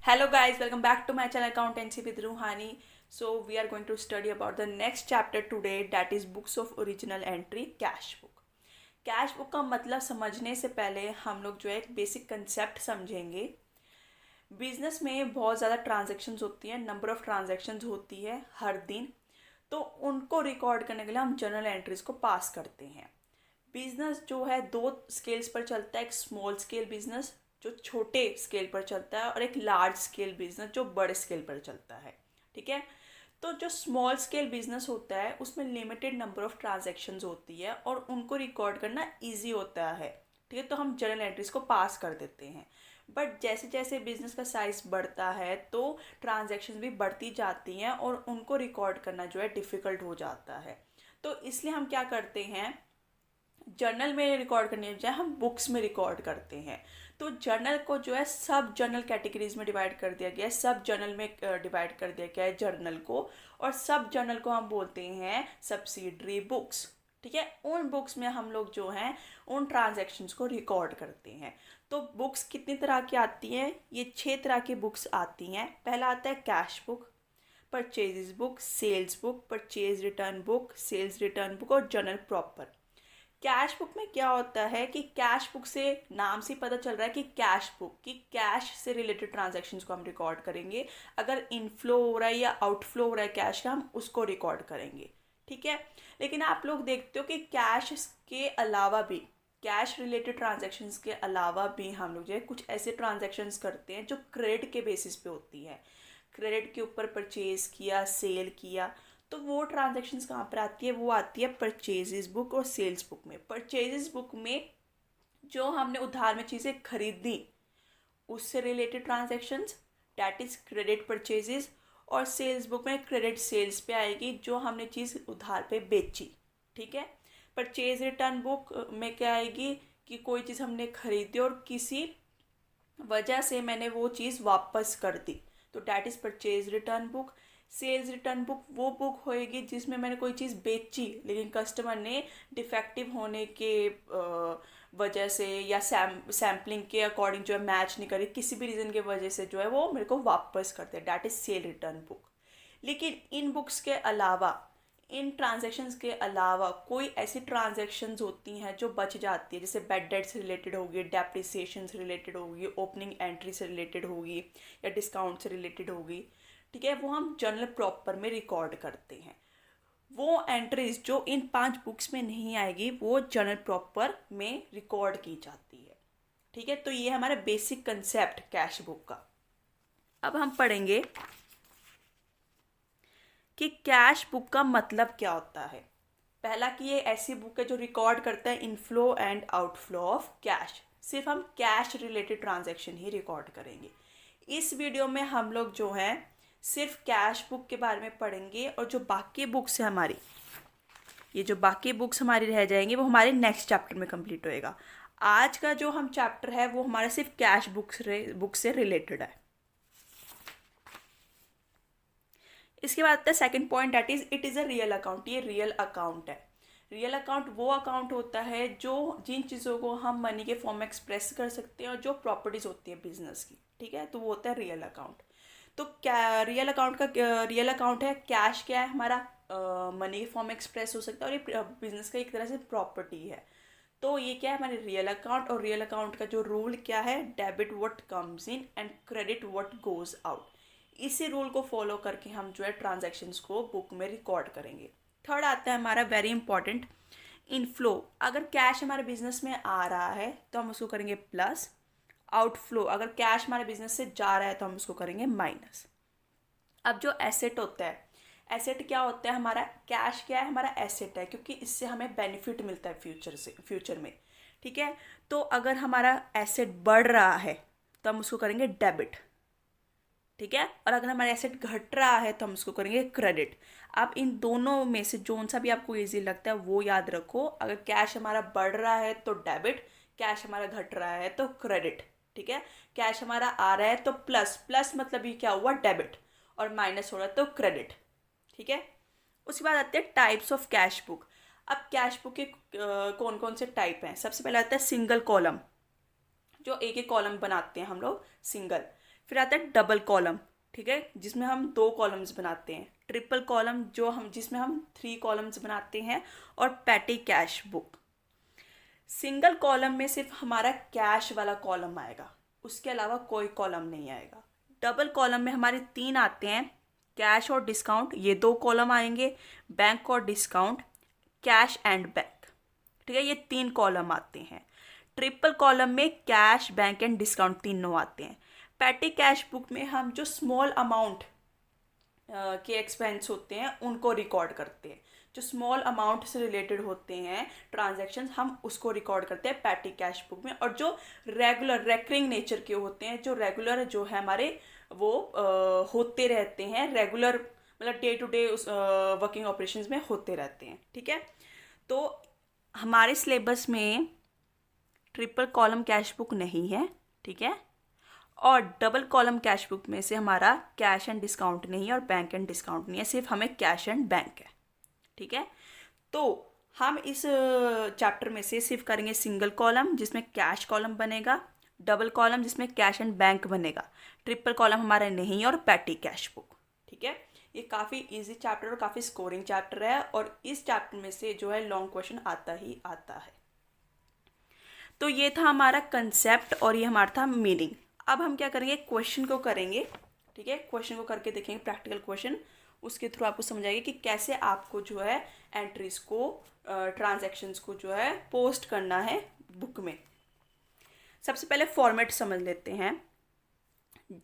Hello guys, welcome back to my channel Accountancy with Ruhani. So we are going to study about the next chapter today, that is books of original entry, cash book. Cash book का मतलब समझने से पहले हम लोग जो है एक बेसिक कंसेप्ट समझेंगे। बिजनेस में बहुत ज़्यादा ट्रांजैक्शंस होती हैं, नंबर ऑफ ट्रांजैक्शंस होती है हर दिन, तो उनको रिकॉर्ड करने के लिए हम जर्नल एंट्रीज को पास करते हैं। बिजनेस जो है दो स्केल्स पर चलता है, एक स्मॉल स्केल बिजनेस जो छोटे स्केल पर चलता है और एक लार्ज स्केल बिजनेस जो बड़े स्केल पर चलता है। ठीक है, तो जो स्मॉल स्केल बिजनेस होता है उसमें लिमिटेड नंबर ऑफ ट्रांजैक्शंस होती है और उनको रिकॉर्ड करना इजी होता है। ठीक है, तो हम जर्नल एंट्रीज को पास कर देते हैं। बट जैसे जैसे बिजनेस का साइज बढ़ता है तो ट्रांजैक्शंस भी बढ़ती जाती हैं और उनको रिकॉर्ड करना जो है डिफ़िकल्ट हो जाता है। तो इसलिए हम क्या करते हैं, जर्नल में रिकॉर्ड करने बजाय हम बुक्स में रिकॉर्ड करते हैं। तो जर्नल को जो है सब जर्नल कैटेगरीज में डिवाइड कर दिया गया है, सब जर्नल में डिवाइड कर दिया गया है जर्नल को, और सब जर्नल को हम बोलते हैं सब्सिडरी बुक्स। ठीक है, उन बुक्स में हम लोग जो हैं उन ट्रांजैक्शंस को रिकॉर्ड करते हैं। तो बुक्स कितनी तरह की आती हैं, ये 6 तरह की बुक्स आती हैं। पहला आता है cash book, purchases book, sales book, purchase return book, sales return book और जर्नल प्रॉपर। कैश बुक में क्या होता है कि कैश बुक से नाम से पता चल रहा है कि कैश बुक की कैश से रिलेटेड ट्रांजैक्शंस को हम रिकॉर्ड करेंगे। अगर इनफ्लो हो रहा है या आउटफ्लो हो रहा है कैश का, हम उसको रिकॉर्ड करेंगे। ठीक है, लेकिन आप लोग देखते हो कि कैश के अलावा भी, कैश रिलेटेड ट्रांजैक्शंस के अलावा भी हम लोग जो है कुछ ऐसे ट्रांजैक्शंस करते हैं जो क्रेडिट के बेसिस पे होती है। क्रेडिट के ऊपर परचेज किया, सेल किया, तो वो ट्रांजैक्शंस कहाँ पर आती है, वो आती है परचेजेस बुक और सेल्स बुक में। परचेजेस बुक में जो हमने उधार में चीज़ें खरीदी उससे related transactions, that is credit purchases, और सेल्स बुक में क्रेडिट सेल्स पे आएगी जो हमने चीज़ उधार पे बेची। ठीक है, परचेज रिटर्न बुक में क्या आएगी कि कोई चीज़ हमने खरीदी और किसी वजह से मैंने वो चीज़ वापस कर दी, तो that is purchase return book. Sales return book वो बुक होएगी जिसमें मैंने कोई चीज़ बेची लेकिन कस्टमर ने डिफेक्टिव होने के वजह से या सैम्पलिंग के अकॉर्डिंग जो है मैच नहीं करी, किसी भी रीज़न के वजह से जो है वो मेरे को वापस करते हैं, that is cell return book. लेकिन इन बुक्स के अलावा, इन ट्रांजैक्शंस के अलावा कोई ऐसी ट्रांजैक्शंस होती हैं जो बच जाती है, जैसे बैड डेट से रिलेटेड होगी, डेप्रिसिएशन से रिलेटेड होगी, ओपनिंग एंट्री से रिलेटेड होगी या डिस्काउंट से रिलेटेड होगी। ठीक है, वो हम जर्नल प्रॉपर में रिकॉर्ड करते हैं। वो एंट्रीज जो इन 5 बुक्स में नहीं आएगी वो जर्नल प्रॉपर में रिकॉर्ड की जाती है। ठीक है, तो ये हमारा बेसिक कंसेप्ट कैश बुक का। अब हम पढ़ेंगे कि कैश बुक का मतलब क्या होता है। पहला कि ये ऐसी बुक है जो रिकॉर्ड करता है inflow and outflow of cash. सिर्फ हम कैश रिलेटेड ट्रांजैक्शन ही रिकॉर्ड करेंगे। इस वीडियो में हम लोग जो है सिर्फ कैश बुक के बारे में पढ़ेंगे, और जो बाकी बुक्स है हमारी, ये जो बाकी बुक्स हमारी रह जाएंगी वो हमारे नेक्स्ट चैप्टर में कंप्लीट होएगा। आज का जो हम चैप्टर है वो हमारा सिर्फ कैश बुक से रिलेटेड है। इसके बाद आता है second point, that is it is a real account. ये रियल अकाउंट है। रियल अकाउंट वो अकाउंट होता है जो जिन चीज़ों को हम मनी के फॉर्म में एक्सप्रेस कर सकते हैं और जो प्रॉपर्टीज होती है बिजनेस की। ठीक है, तो वो होता है रियल अकाउंट। तो क्या रियल अकाउंट का रियल अकाउंट है, कैश क्या है हमारा, मनी के फॉर्म में एक्सप्रेस हो सकता है और ये बिजनेस का एक तरह से प्रॉपर्टी है। तो ये क्या है हमारे रियल अकाउंट, और रियल अकाउंट का जो रूल क्या है, debit what comes in and credit what goes out. इसी रूल को फॉलो करके हम जो है ट्रांजैक्शंस को बुक में रिकॉर्ड करेंगे। थर्ड आता है हमारा वेरी इंपॉर्टेंट, इनफ्लो। अगर कैश हमारे बिजनेस में आ रहा है तो हम उसको करेंगे प्लस। आउटफ्लो, अगर कैश हमारे बिजनेस से जा रहा है तो हम उसको करेंगे माइनस। अब जो एसेट होता है, एसेट क्या होता है हमारा, कैश क्या है हमारा एसेट है, क्योंकि इससे हमें बेनिफिट मिलता है फ्यूचर में। ठीक है, तो अगर हमारा एसेट बढ़ रहा है तो हम उसको करेंगे डेबिट। ठीक है, और अगर हमारा एसेट घट रहा है तो हम उसको करेंगे क्रेडिट। आप इन दोनों में से जोन सा भी आपको इजी लगता है वो याद रखो। अगर कैश हमारा बढ़ रहा है तो डेबिट, कैश हमारा घट रहा है तो क्रेडिट। ठीक है, कैश हमारा आ रहा है तो प्लस, प्लस मतलब ये क्या हुआ, डेबिट, और माइनस हो रहा है तो क्रेडिट। ठीक है, उसके बाद आते हैं टाइप्स ऑफ कैश बुक। अब कैश बुक के कौन कौन से टाइप हैं। सबसे पहले आता है सिंगल कॉलम, जो एक एक कॉलम बनाते हैं हम लोग सिंगल। फिर आता है डबल कॉलम, ठीक है, जिसमें हम 2 कॉलम्स बनाते हैं। ट्रिपल कॉलम जिसमें हम 3 कॉलम्स बनाते हैं। और petty cash book. Single column में सिर्फ हमारा कैश वाला कॉलम आएगा, उसके अलावा कोई कॉलम नहीं आएगा। डबल कॉलम में हमारे 3 आते हैं, कैश और डिस्काउंट, ये 2 कॉलम आएंगे। बैंक और डिस्काउंट, कैश एंड बैंक, ठीक है, ये 3 कॉलम आते हैं। ट्रिपल कॉलम में कैश, बैंक एंड डिस्काउंट तीनों आते हैं। पैटी कैश बुक में हम जो स्मॉल अमाउंट के एक्सपेंस होते हैं उनको रिकॉर्ड करते हैं। जो स्मॉल अमाउंट से रिलेटेड होते हैं ट्रांजैक्शंस, हम उसको रिकॉर्ड करते हैं पैटी कैश बुक में। और जो रेगुलर रेकरिंग नेचर के होते हैं, जो रेगुलर जो है हमारे वो होते रहते हैं, रेगुलर मतलब डे टू डे उस वर्किंग ऑपरेशंस में होते रहते हैं, ठीक है। तो हमारे सिलेबस में ट्रिपल कॉलम कैश बुक नहीं है, ठीक है। और डबल कॉलम कैश बुक में से हमारा कैश एंड डिस्काउंट नहीं है और बैंक एंड डिस्काउंट नहीं है, सिर्फ हमें कैश एंड बैंक है, ठीक है। तो हम इस चैप्टर में से सिर्फ करेंगे सिंगल कॉलम जिसमें कैश कॉलम बनेगा, डबल कॉलम जिसमें कैश एंड बैंक बनेगा, ट्रिपल कॉलम हमारा नहीं है, और पैटी कैश बुक, ठीक है। ये काफ़ी इजी चैप्टर और काफ़ी स्कोरिंग चैप्टर है, और इस चैप्टर में से जो है लॉन्ग क्वेश्चन आता ही आता है। तो ये था हमारा कंसेप्ट और ये हमारा था मीनिंग। अब हम क्या करेंगे, क्वेश्चन को करेंगे, ठीक है। क्वेश्चन को करके देखेंगे, प्रैक्टिकल क्वेश्चन, उसके थ्रू आपको समझ आएगी कि कैसे आपको जो है एंट्रीज को, ट्रांजैक्शंस को जो है पोस्ट करना है बुक में। सबसे पहले फॉर्मेट समझ लेते हैं।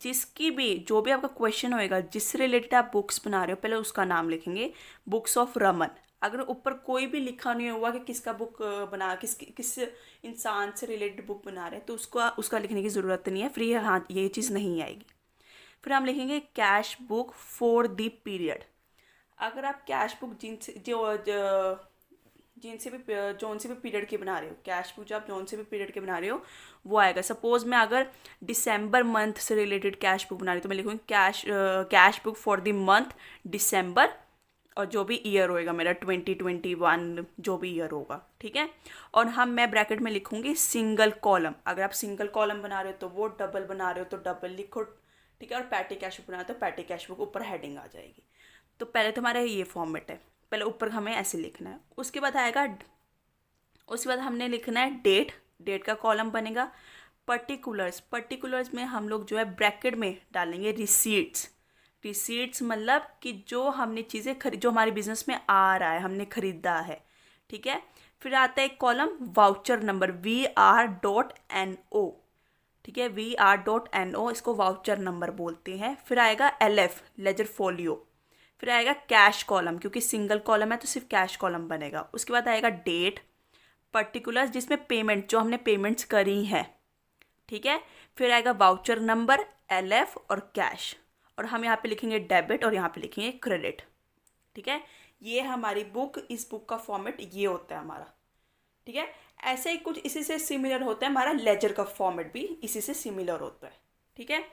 जिसकी भी जो भी आपका क्वेश्चन होएगा, जिससे रिलेटेड आप बुक्स बना रहे हो, पहले उसका नाम लिखेंगे, बुक्स ऑफ रमन। अगर ऊपर कोई भी लिखा नहीं हुआ कि किसका बुक बना, किस इंसान से रिलेटेड बुक बना रहे हैं, तो उसका लिखने की ज़रूरत नहीं है, फ्री हाँ ये चीज़ नहीं आएगी। फिर हम लिखेंगे cash book for the period. अगर आप कैश बुक जोन से भी पीरियड के बना रहे हो, कैश बुक जो आप जोन से भी पीरियड के बना रहे हो वो आएगा। सपोज मैं अगर दिसंबर मंथ से रिलेटेड कैश बुक बना रही हूँ तो मैं लिखूँगी cash book for the month December, और जो भी ईयर होएगा मेरा 2021 जो भी ईयर होगा, ठीक है। और मैं ब्रैकेट में लिखूँगी सिंगल कॉलम। अगर आप सिंगल कॉलम बना रहे हो तो वो, डबल बना रहे हो तो डबल लिखो, ठीक है। और पैटी कैश बुक बना रहे हो तो पैटी कैश बुक, ऊपर हेडिंग आ जाएगी। तो पहले तो हमारा ये फॉर्मेट है, पहले ऊपर हमें ऐसे लिखना है। उसके बाद हमने लिखना है डेट का कॉलम बनेगा। पर्टिकुलर्स में हम लोग जो है ब्रैकेट में डालेंगे रिसीट्स मतलब कि जो हमने चीज़ें जो हमारे बिजनेस में आ रहा है, हमने खरीदा है, ठीक है। फिर आता है एक कॉलम वाउचर नंबर, VR.NO, ठीक है, VR.NO, इसको वाउचर नंबर बोलते हैं। फिर आएगा LF लेजर फोलियो। फिर आएगा कैश कॉलम, क्योंकि सिंगल कॉलम है तो सिर्फ कैश कॉलम बनेगा। उसके बाद आएगा डेट, पर्टिकुलर्स जिसमें पेमेंट, जो हमने पेमेंट्स करी हैं, ठीक है। फिर आएगा वाउचर नंबर, LF और कैश, और हम यहाँ पे लिखेंगे डेबिट और यहाँ पे लिखेंगे क्रेडिट, ठीक है। ये हमारी बुक, इस बुक का फॉर्मेट ये होता है हमारा, ठीक है। ऐसे ही कुछ इसी से सिमिलर होता है हमारा लेजर का फॉर्मेट भी इसी से सिमिलर होता है, ठीक है।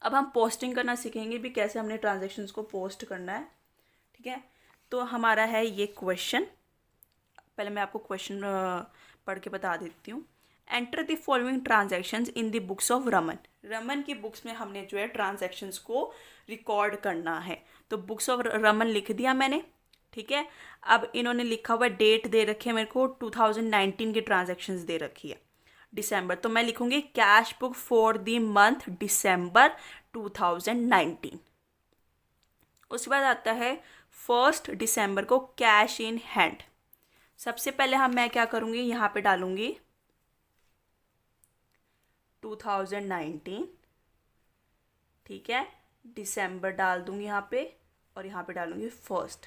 अब हम पोस्टिंग करना सीखेंगे भी, कैसे हमने ट्रांजैक्शंस को पोस्ट करना है, ठीक है। तो हमारा है ये क्वेश्चन, पहले मैं आपको क्वेश्चन पढ़ के बता देती हूँ। Enter the following transactions in the books of Raman की बुक्स में हमने जो है ट्रांजैक्शंस को रिकॉर्ड करना है। तो बुक्स ऑफ रमन लिख दिया मैंने, ठीक है। अब इन्होंने लिखा हुआ डेट दे रखी है मेरे को, 2019 की ट्रांजैक्शंस दे रखी है, दिसंबर, तो मैं लिखूंगी cash book for the month December 2019। उसके बाद आता है 1 दिसंबर को कैश इन हैंड। सबसे पहले मैं क्या करूंगी, यहाँ पे डालूंगी 2019, ठीक है, दिसंबर डाल दूंगी यहाँ पे, और यहाँ पे डालूंगी 1।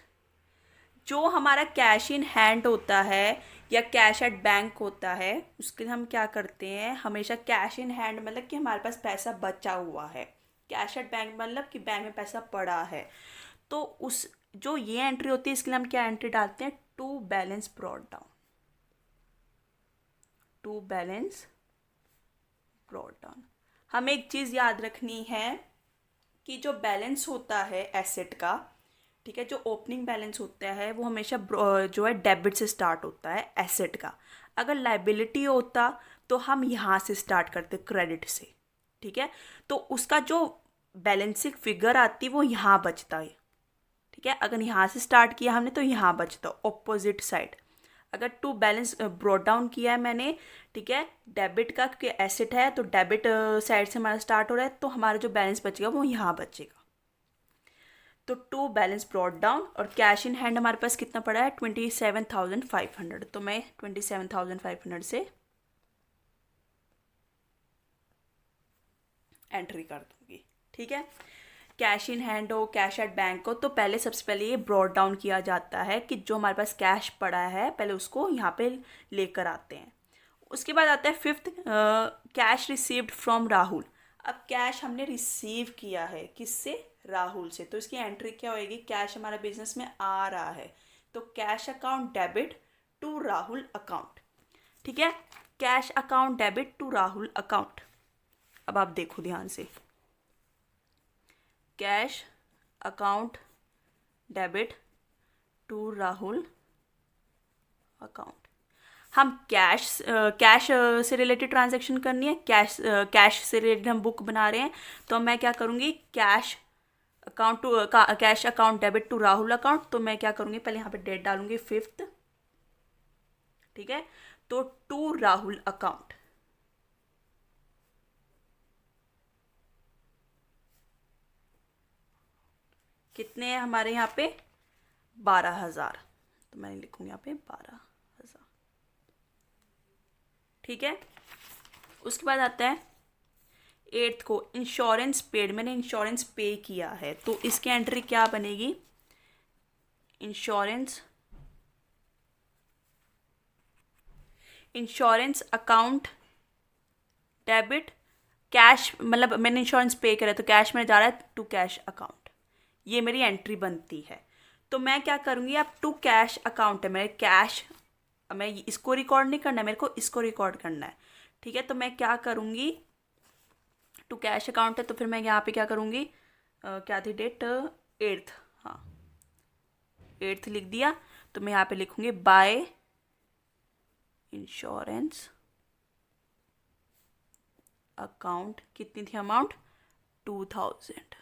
जो हमारा कैश इन हैंड होता है या कैश एट बैंक होता है, उसके लिए हम क्या करते हैं, हमेशा कैश इन हैंड मतलब कि हमारे पास पैसा बचा हुआ है, कैश एट बैंक मतलब कि बैंक में पैसा पड़ा है। तो उस जो ये एंट्री होती है, इसके लिए हम क्या एंट्री डालते हैं, टू बैलेंस ब्रॉट डाउन। हमें एक चीज़ याद रखनी है कि जो बैलेंस होता है एसेट का, ठीक है, जो ओपनिंग बैलेंस होता है वो हमेशा जो है डेबिट से स्टार्ट होता है एसेट का। अगर लाइबिलिटी होता तो हम यहाँ से स्टार्ट करते क्रेडिट से, ठीक है, तो उसका जो बैलेंसिंग फिगर आती है वो यहाँ बचता है। ठीक है, अगर यहाँ से स्टार्ट किया हमने तो यहाँ बचता ऑपोजिट साइड। अगर टू बैलेंस ब्रॉट डाउन किया है मैंने, ठीक है, डेबिट का, क्योंकि एसेट है तो डेबिट साइड से हमारा स्टार्ट हो रहा है, तो हमारा जो बैलेंस बचेगा वो यहाँ बचेगा। तो टू बैलेंस ब्रॉट डाउन, और कैश इन हैंड हमारे पास कितना पड़ा है 27,500। तो मैं 27,500 से एंट्री कर दूंगी। ठीक है, कैश इन हैंड हो, कैश एट बैंक हो, तो पहले सबसे पहले ये ब्रॉट डाउन किया जाता है कि जो हमारे पास कैश पड़ा है पहले उसको यहाँ पे लेकर आते हैं। उसके बाद आता है fifth, cash received from Rahul. अब कैश हमने रिसीव किया है किससे, राहुल से, तो इसकी एंट्री क्या होएगी, कैश हमारा बिजनेस में आ रहा है तो cash account debit to Rahul account. ठीक है, cash account debit to Rahul account. अब आप देखो ध्यान से, cash account debit to Rahul account. हम कैश से रिलेटेड ट्रांजैक्शन करनी है, कैश से रिलेटेड हम बुक बना रहे हैं, तो मैं क्या करूँगी, cash account debit to Rahul account. तो मैं क्या करूँगी, पहले यहाँ पे डेट डालूंगी 5th। ठीक है, तो टू राहुल अकाउंट। कितने हैं हमारे यहाँ पे 12,000, तो मैं लिखूंगी यहाँ पे 12,000। ठीक है, उसके बाद आता है 8th को इंश्योरेंस पेड। मैंने इंश्योरेंस पे किया है तो इसकी एंट्री क्या बनेगी, इंश्योरेंस अकाउंट डेबिट कैश, मतलब मैंने इंश्योरेंस पे करा तो कैश में जा रहा है टू कैश अकाउंट, ये मेरी एंट्री बनती है। तो मैं क्या करूँगी, अब टू कैश अकाउंट है मेरे कैश, मैं इसको रिकॉर्ड नहीं करना है, मेरे को इसको रिकॉर्ड करना है। ठीक है, तो मैं क्या करूँगी, टू कैश अकाउंट है तो फिर मैं यहाँ पे क्या करूँगी, क्या थी डेट 8th, हाँ 8th लिख दिया। तो मैं यहाँ पे लिखूँगी बाय इंश्योरेंस अकाउंट, कितनी थी अमाउंट 2,000।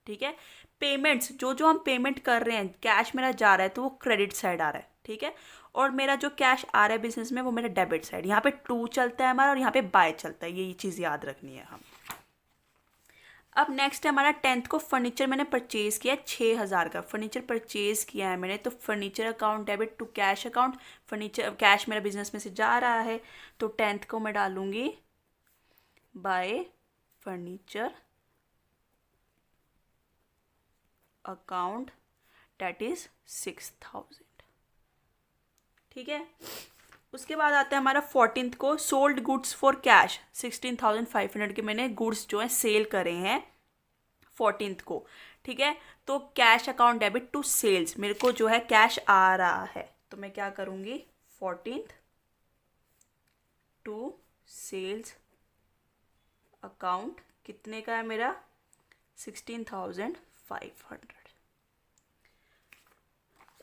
ठीक है, पेमेंट्स जो हम पेमेंट कर रहे हैं, कैश मेरा जा रहा है तो वो क्रेडिट साइड आ रहा है। ठीक है, और मेरा जो कैश आ रहा है बिजनेस में वो मेरा डेबिट साइड, यहाँ पे टू चलता है हमारा और यहाँ पे बाय चलता है, ये चीज़ याद रखनी है हम। अब नेक्स्ट है हमारा 10th को फर्नीचर मैंने परचेज किया 6,000 का फर्नीचर परचेज किया है मैंने, तो furniture account debit to cash account. Furniture cash मेरा बिजनेस में से जा रहा है तो 10th को मैं डालूंगी by furniture account, date is 6,000। ठीक है, उसके बाद आता है हमारा 14th को सोल्ड गुड्स फॉर कैश 16,500 के मैंने गुड्स जो है सेल करे हैं 14th को। ठीक है, तो cash account debit to sales, मेरे को जो है कैश आ रहा है तो मैं क्या करूँगी 14th टू सेल्स अकाउंट, कितने का है मेरा 16,500।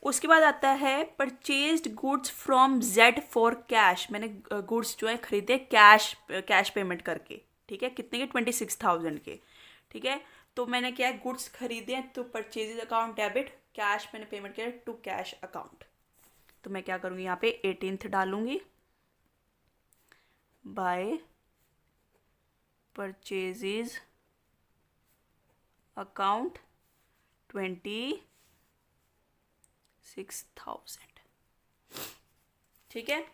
उसके बाद आता है purchased goods from Z for cash. मैंने गुड्स जो है खरीदे कैश पेमेंट करके। ठीक है, कितने के 26,000 के। ठीक है, तो मैंने क्या है गुड्स खरीदे हैं तो परचेज अकाउंट डेबिट, कैश मैंने पेमेंट किया टू कैश अकाउंट। तो मैं क्या करूँगी यहाँ पे 18th डालूंगी बाय परचेजेज अकाउंट 26,000। ठीक है,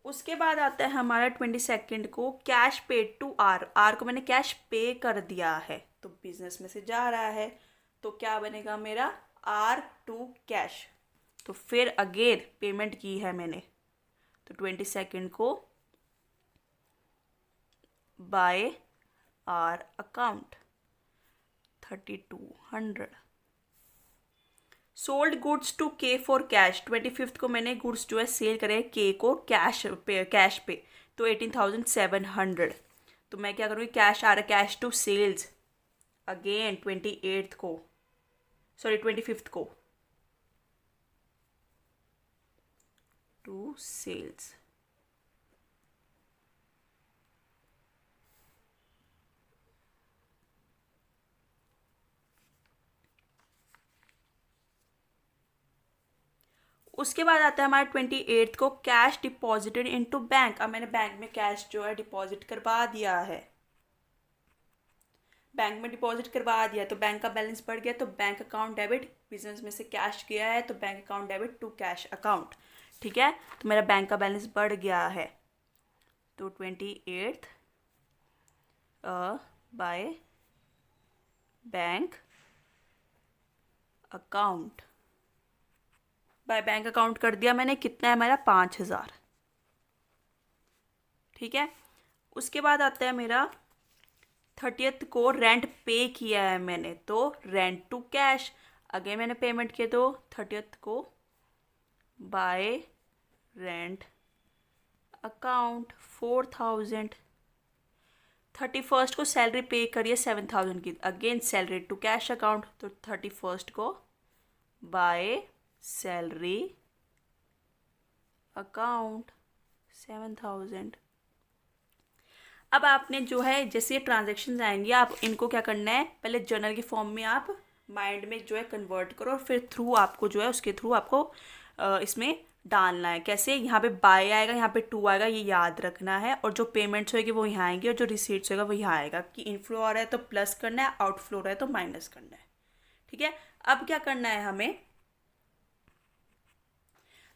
उसके बाद आता है हमारा 22nd को कैश पेड टू आर को मैंने कैश पे कर दिया है तो बिजनेस में से जा रहा है तो क्या बनेगा मेरा आर टू कैश। तो फिर अगेन पेमेंट की है मैंने तो 22nd को by R account 3,200। Sold goods to K for cash 25th को मैंने गुड्स जो है सेल करे के को कैश पे तो 18,700। तो मैं क्या करूँगी कैश आ रहा है cash to sales again 25th को टू सेल्स। उसके बाद आता है हमारा 28 को कैश डिपॉजिटेड इनटू बैंक। अब मैंने बैंक में कैश जो है डिपॉजिट करवा दिया है, बैंक में डिपॉजिट करवा दिया तो बैंक का बैलेंस बढ़ गया, तो बैंक अकाउंट डेबिट, बिजनेस में से कैश गया है तो bank account debit to cash account. ठीक है, तो मेरा बैंक का बैलेंस बढ़ गया है। तो 28 by bank account, by bank account कर दिया मैंने। कितना है हमारा 5000। ठीक है, उसके बाद आता है मेरा 30th को रेंट पे किया है मैंने, तो रेंट टू कैश, अगेन मैंने पेमेंट किया तो 30th को बाय रेंट अकाउंट 4000। 31st को सैलरी पे करिए 7000 की, again salary to cash account, तो 31st को बाय सैलरी अकाउंट 7000। अब आपने जो है जैसे ये ट्रांजेक्शन आएंगे आप इनको क्या करना है, पहले जर्नल की फॉर्म में आप माइंड में जो है कन्वर्ट करो, और फिर थ्रू आपको जो है उसके थ्रू आपको इसमें डालना है। कैसे, यहाँ पे बाय आएगा, यहाँ पे टू आएगा, ये याद रखना है, और जो पेमेंट्स होगी वो यहाँ आएंगे और जो रिसीट्स होगा वो यहाँ आएगा। कि इनफ्लो आ रहा है तो प्लस करना है, आउटफ्लो आ रहा है तो माइनस करना है। ठीक है, अब क्या करना है हमें,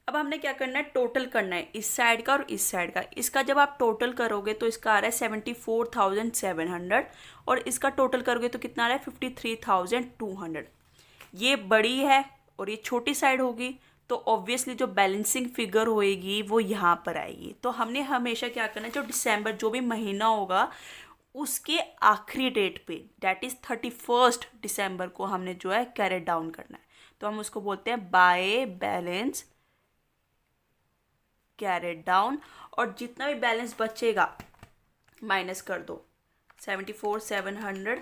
अब हमने क्या करना है, टोटल करना है इस साइड का और इस साइड का। इसका जब आप टोटल करोगे तो इसका आ रहा है 74,700, और इसका टोटल करोगे तो कितना आ रहा है 53,200। ये बड़ी है और ये छोटी साइड होगी, तो ऑब्वियसली जो बैलेंसिंग फिगर होएगी वो यहाँ पर आएगी। तो हमने हमेशा क्या करना है, जो दिसंबर जो भी महीना होगा उसके आखिरी डेट पे, डैट इज़ 31st दिसंबर को हमने जो है कैरी डाउन करना है। तो हम उसको बोलते हैं बाय बैलेंस कैरेट डाउन, और जितना भी बैलेंस बचेगा माइनस कर दो, 74,700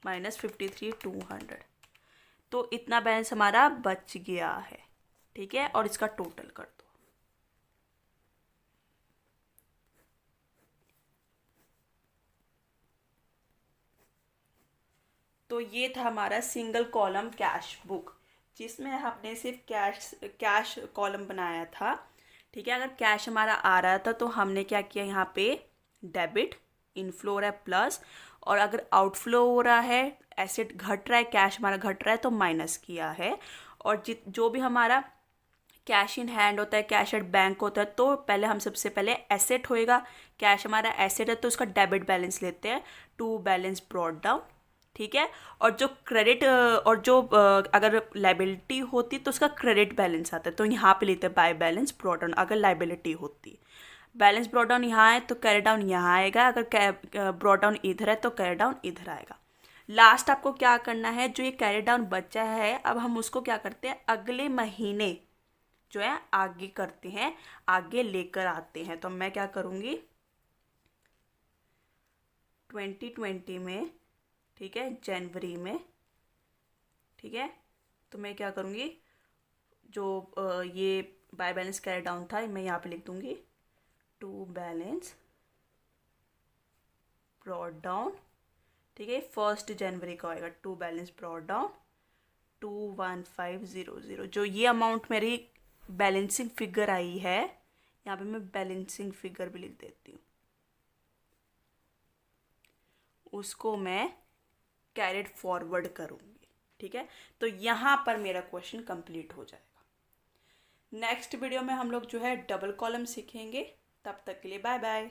माइनस 53,200, तो इतना बैलेंस हमारा बच गया है। ठीक है, और इसका टोटल कर दो। तो ये था हमारा सिंगल कॉलम कैश बुक, जिसमें हमने सिर्फ कैश कॉलम बनाया था। ठीक है, अगर कैश हमारा आ रहा था तो हमने क्या किया, यहाँ पे डेबिट, इनफ्लो हो रहा है प्लस, और अगर आउटफ्लो हो रहा है, एसेट घट रहा है, कैश हमारा घट रहा है तो माइनस किया है। और जो भी हमारा कैश इन हैंड होता है, कैश एट बैंक होता है, तो पहले हम सबसे पहले एसेट होएगा, कैश हमारा एसेट है तो उसका डेबिट बैलेंस लेते हैं, टू बैलेंस ब्रॉट डाउन। ठीक है, और जो क्रेडिट और जो अगर लाइबिलिटी होती तो उसका क्रेडिट बैलेंस आता है, तो यहाँ पे लेते हैं बाय बैलेंस ब्रॉट डाउन। अगर लाइबिलिटी होती, बैलेंस ब्रॉट डाउन यहाँ है तो कैरी डाउन यहाँ आएगा, अगर ब्रॉट डाउन इधर है तो कैरी डाउन इधर आएगा। लास्ट आपको क्या करना है, जो ये कैरी डाउन बचा है अब हम उसको क्या करते हैं, अगले महीने जो है आगे करते हैं, आगे लेकर आते हैं। तो मैं क्या करूँगी, 2020 में, ठीक है, जनवरी में, ठीक है, तो मैं क्या करूँगी, जो ये बाय बैलेंस कैरी डाउन था मैं यहाँ पे लिख दूँगी टू बैलेंस ब्रॉट डाउन। ठीक है, 1 जनवरी का आएगा टू बैलेंस ब्रॉट डाउन 21500। जो ये अमाउंट मेरी बैलेंसिंग फिगर आई है, यहाँ पे मैं बैलेंसिंग फिगर भी लिख देती हूँ, उसको मैं कैरेट फॉरवर्ड करूँगी। ठीक है, तो यहाँ पर मेरा क्वेश्चन कंप्लीट हो जाएगा। नेक्स्ट वीडियो में हम लोग जो है डबल कॉलम सीखेंगे। तब तक के लिए बाय बाय।